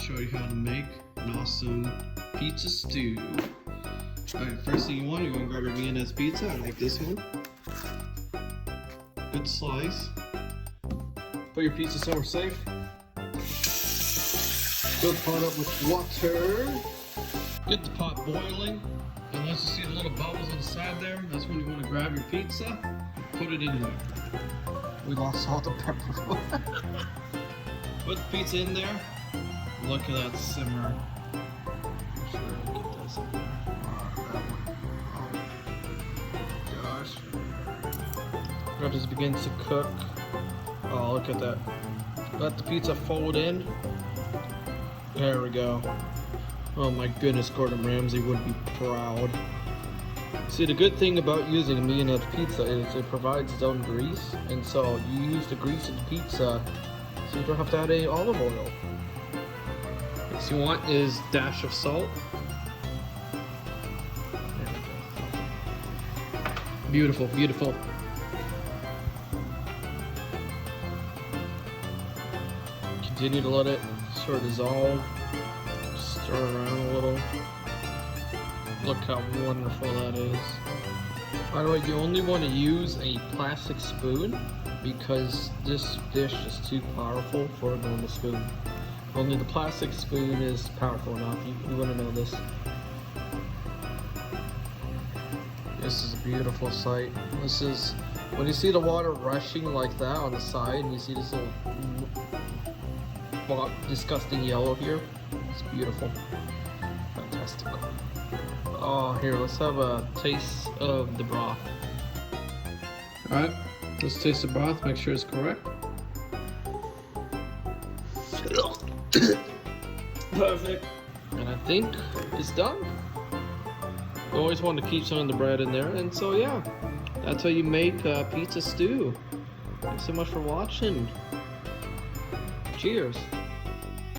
show you how to make an awesome pizza stew. Alright, first thing you want, you're going to grab your Viennese pizza. I like this one. Good slice. Put your pizza somewhere safe. Fill the pot up with water. Get the pot boiling. And once you see the little bubbles on the side there, that's when you want to grab your pizza and put it in there. We lost salt and pepper. Put the pizza in there. Look at that simmer. Make sure I get this in there. Oh, gosh. Now just begins to cook. Oh, look at that. Let the pizza fold in. There we go. Oh my goodness, Gordon Ramsay would be proud. See, the good thing about using a Viennese pizza is it provides its own grease, and so you use the grease of the pizza so you don't have to add any olive oil. Next you want is a dash of salt. There we go. Beautiful, beautiful. Continue to let it sort of dissolve. Stir around a little. Look how wonderful that is. By the way, you only want to use a plastic spoon because this dish is too powerful for a normal spoon. Only the plastic spoon is powerful enough. You want to know this. This is a beautiful sight. This is, when you see the water rushing like that on the side and you see this little disgusting yellow here, it's beautiful. Fantastic. Oh, here, let's have a taste of the broth. Alright, let's taste the broth, make sure it's correct. Perfect. And I think it's done. You always want to keep some of the bread in there, and so yeah, that's how you make pizza stew. Thanks so much for watching. Cheers.